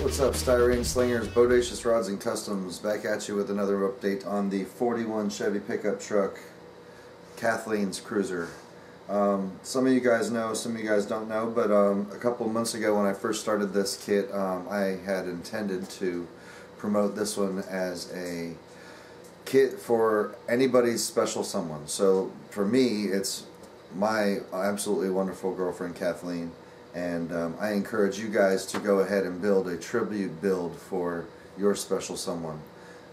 What's up, Styrene Slingers, Bodacious Rods and Customs, back at you with another update on the 41 Chevy pickup truck, Kathleen Kruizer. Some of you guys know, some of you guys don't know, but a couple of months ago when I first started this kit, I had intended to promote this one as a kit for anybody's special someone. So for me, it's my absolutely wonderful girlfriend Kathleen, and I encourage you guys to go ahead and build a tribute build for your special someone,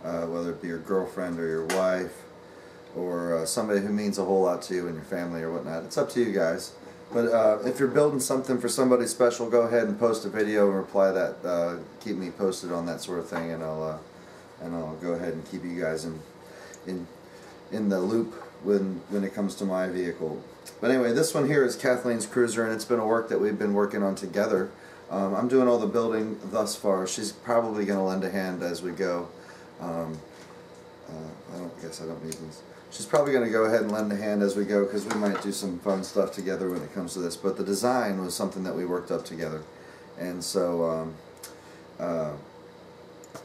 whether it be your girlfriend or your wife or somebody who means a whole lot to you and your family or whatnot. It's up to you guys. But if you're building something for somebody special, go ahead and post a video and reply that. Keep me posted on that sort of thing, and I'll go ahead and keep you guys in the loop when it comes to my vehicle. But anyway, this one here is Kathleen's Kruizer, and it's been a work that we've been working on together. I'm doing all the building thus far. She's probably going to lend a hand as we go. I guess I don't need these. She's probably going to go ahead and lend a hand as we go, because we might do some fun stuff together when it comes to this. But the design was something that we worked up together. And so I'm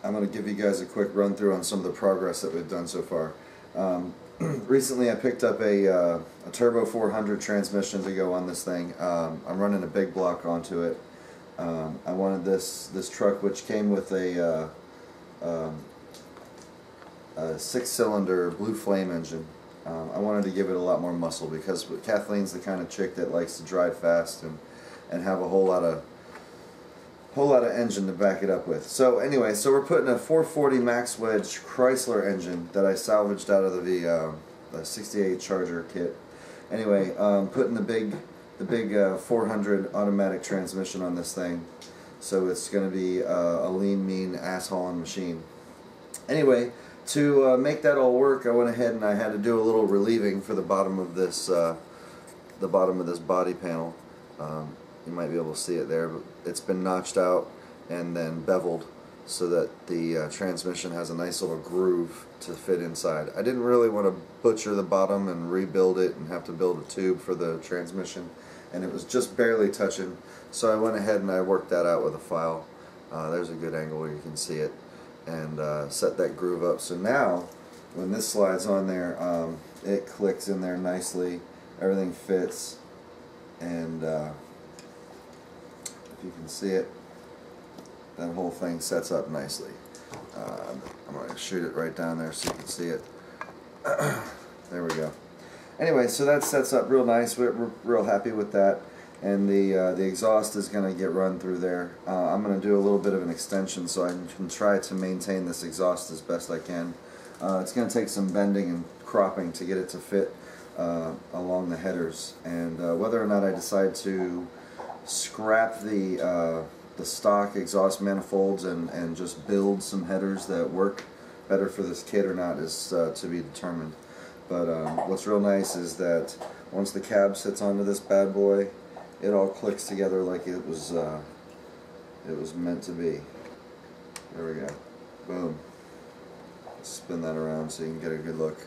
going to give you guys a quick run through on some of the progress that we've done so far. Recently I picked up a Turbo 400 transmission to go on this thing. I'm running a big block onto it. I wanted this truck, which came with a 6-cylinder Blue Flame engine. I wanted to give it a lot more muscle, because Kathleen's the kind of chick that likes to drive fast and have a whole lot of engine to back it up with. So anyway, so we're putting a 440 Max Wedge Chrysler engine that I salvaged out of the 68 Charger kit. Anyway, putting the big 400 automatic transmission on this thing, so it's going to be a lean, mean, ass-hauling machine. Anyway, to make that all work, I went ahead and I had to do a little relieving for the bottom of this body panel. You might be able to see it there, but it's been notched out and then beveled so that the transmission has a nice little groove to fit inside. I didn't really want to butcher the bottom and rebuild it and have to build a tube for the transmission, and it was just barely touching, so I went ahead and I worked that out with a file. There's a good angle where you can see it, and set that groove up. So now when this slides on there, it clicks in there nicely, everything fits, and if you can see it, that whole thing sets up nicely. I'm going to shoot it right down there so you can see it. There we go. Anyway, so that sets up real nice. We're real happy with that. And the exhaust is going to get run through there. I'm going to do a little bit of an extension so I can try to maintain this exhaust as best I can. It's going to take some bending and cropping to get it to fit along the headers. And whether or not I decide to scrap the stock exhaust manifolds and just build some headers that work better for this kit or not is to be determined. But what's real nice is that once the cab sits onto this bad boy, it all clicks together like it was meant to be. There we go. Boom. Spin that around so you can get a good look.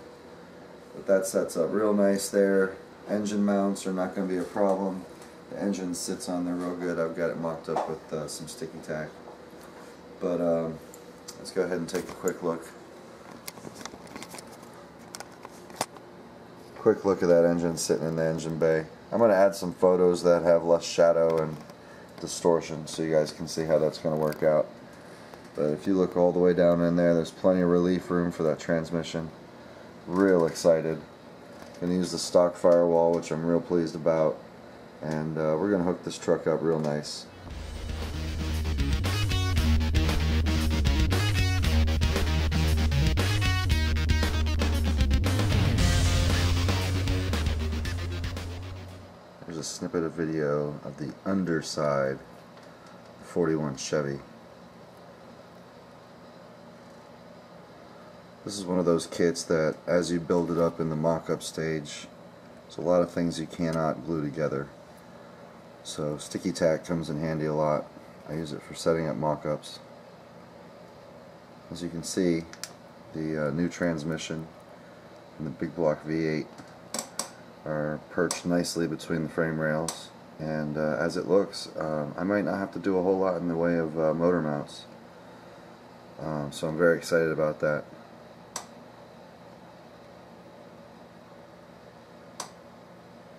But that sets up real nice there. Engine mounts are not going to be a problem. The engine sits on there real good. I've got it mocked up with some sticky tack. But let's go ahead and take a quick look. Quick look at that engine sitting in the engine bay. I'm going to add some photos that have less shadow and distortion so you guys can see how that's going to work out. But if you look all the way down in there, there's plenty of relief room for that transmission. Real excited. Going to use the stock firewall, which I'm real pleased about. And we're going to hook this truck up real nice. There's a snippet of video of the underside 41 Chevy. This is one of those kits that as you build it up in the mock-up stage, there's a lot of things you cannot glue together. So sticky tack comes in handy a lot. I use it for setting up mock-ups. As you can see, the new transmission and the big block V8 are perched nicely between the frame rails, and as it looks, I might not have to do a whole lot in the way of motor mounts. So I'm very excited about that.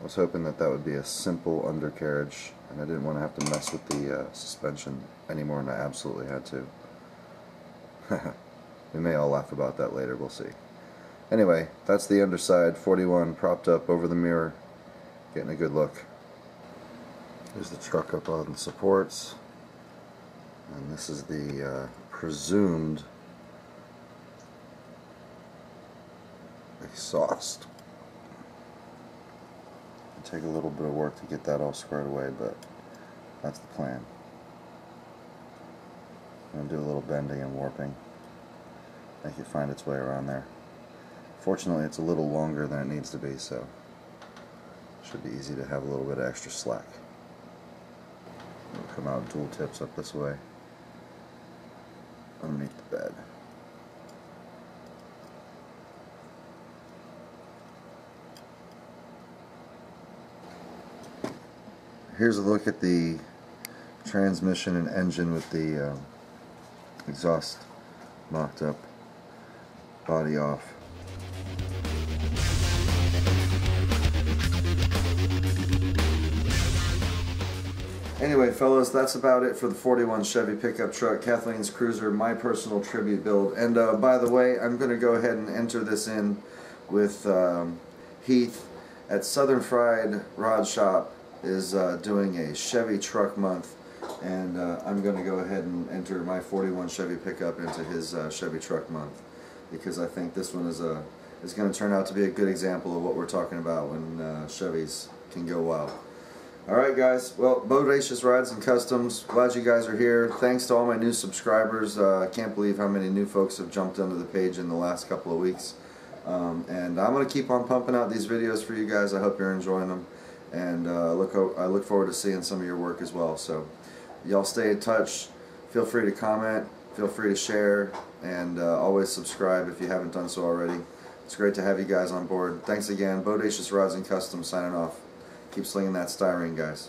I was hoping that that would be a simple undercarriage, and I didn't want to have to mess with the suspension any more than I absolutely had to. We may all laugh about that later, we'll see. Anyway, that's the underside, 41 propped up over the mirror, getting a good look. There's the truck up on the supports, and this is the presumed exhaust. It'll take a little bit of work to get that all squared away, but that's the plan. I'm going to do a little bending and warping, make it find its way around there. Fortunately, it's a little longer than it needs to be, so it should be easy to have a little bit of extra slack. It'll come out dual tips up this way, underneath the bed. Here's a look at the transmission and engine with the exhaust mocked up, body off. Anyway, fellas, that's about it for the 41 Chevy pickup truck, Kathleen's Kruizer, my personal tribute build. And by the way, I'm going to go ahead and enter this in with Heath at Southern Fried Rod Shop is doing a Chevy truck month, and I'm going to go ahead and enter my 41 Chevy pickup into his Chevy truck month, because I think this one is going to turn out to be a good example of what we're talking about when Chevys can go wild. Alright guys, well, Bodacious Rides and Customs, glad you guys are here. Thanks to all my new subscribers. I can't believe how many new folks have jumped onto the page in the last couple of weeks. And I'm going to keep on pumping out these videos for you guys. I hope you're enjoying them. And I look forward to seeing some of your work as well. So y'all stay in touch. Feel free to comment. Feel free to share. And always subscribe if you haven't done so already. It's great to have you guys on board. Thanks again. Bodacious Rides and Customs signing off. Keep slinging that styrene, guys.